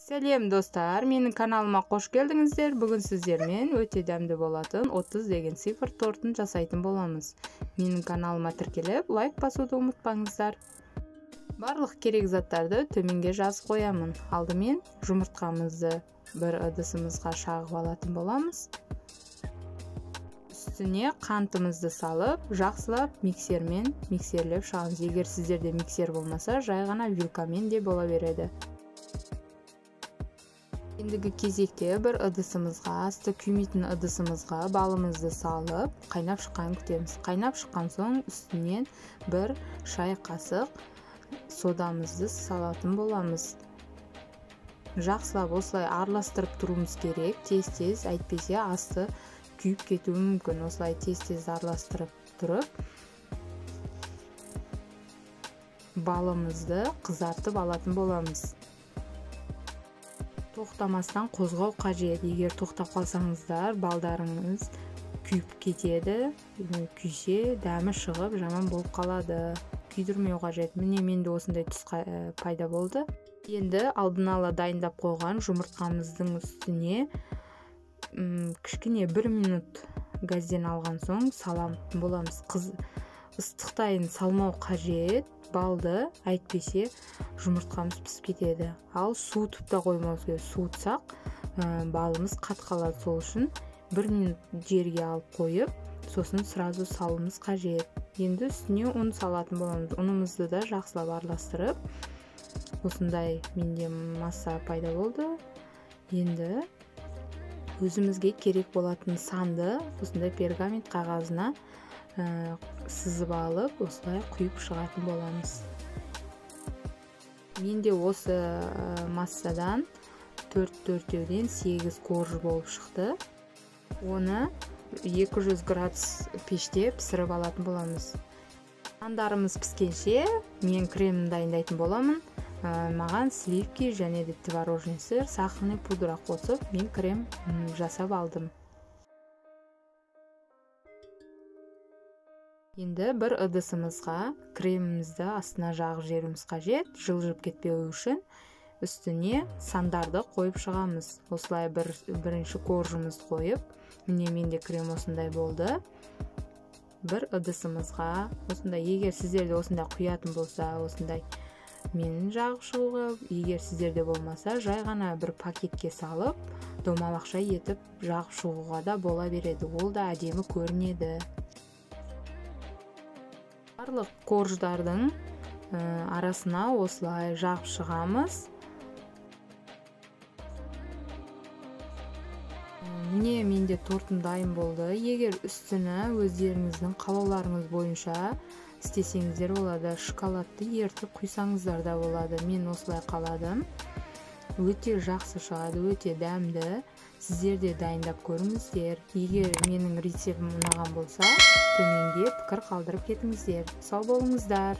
Сәлем достар, менің каналыма қош келдіңіздер. Бүгін сіздермен өте дәмді болатын 30 деген цифр тортын жасайтын боламыз. Менің каналыма тіркеліп, лайк басуды ұмытпаңыздар. Барлық керек заттарды төменге жазып қоямын. Алдымен жұмыртқамызды бір ыдысымызға шағып алатын боламыз. Үстіне қантымызды салып, жақсылап миксерлеп шығамыз. Егер сіздерде миксер болмаса, жай ғана вилкамен де бола береді. Ендігі кезекте бір ыдысымызға, асты күймейтін ыдысымызға балымызды салып, қайнап шыққанын күтеміз. Қайнап шыққан соң үстінен бір шай қасық содамызды салатын боламыз. Жақсылап осылай араластырып тұруымыз керек. Тез-тез, әйтпесе асты күйіп кетуі мүмкін. Осылай тез-тез араластырып тұрып, балымызды қызартып алатын боламыз. Тоқтамастан қозғау қажет. Егер тоқтап қалсаңыздар, балдарыңыз күйіп кетеді. Күйсе, дәмі шығып, жаман болып қалады. Күйдірмеу қажет. Міне менде осындай түс пайда болды. Енді алдын ала дайындап қойған жұмыртқамыздың үстіне кішкене 1 минут газден алған соң салатын боламыз. Ыстықтайын салмау қажет. Балды, әйтпесе жұмыртқамыз пісіп кетеді. Ал суытып та қоймауымыз керек. Суытсақ, балымыз қатып қалады. Сол үшін 1 минут жерге алып қойып, сосын сразу салуымыз қажет. Енді үстіне ұн салатын боламыз. Ұнымызды да жақсылап араластырып, осындай менде масса пайда болды. Енді өзімізге керек болатын санды осындай пергамент қағазына сызып алып, осылай құйып шығатын боламыз. Менде осы массадан 4-4-ден 8 корж болып шықты. Оны 200 градус пеште пісіріп алатын боламыз. Нандарымыз піскенше мен кремін дайындайтын боламын. Маған сливки және де творожный сыр, сахарный пудра қосып, мен крем жасап алдым. Енді бір ыдысымызға кремімізді астына жағып жіберуіміз қажет, жылжып кетпеуі үшін үстіне сандарды қойып шығамыз. Осылай бірінші коржымызды қойып, міне менде крем осындай болды. Бір ыдысымызға осындай, егер сіздерде осындай құятын болса, осындай мен жағып шығуға, егер сіздерде болмаса, жай ғана бір пакетке салып, домалақша етіп жағып шығуға да бола береді. Ол да әдемі көрінеді. Барлық корждардың арасына осылай жағып шығамыз. Міне менде тортым дайын болды. Егер үстіні өздеріңіздің қалауларыңыз бойынша істесеңіздер болады. Шоколадты ертіп құйсаңыздар да болады. Мен осылай қаладым. Өте жақсы шығады, өте дәмді. Сіздер де дайындап көріңіздер. Егер менің рецептім ұнаған болса, төменге пікір қалдырып кетіңіздер. Сау болыңыздар.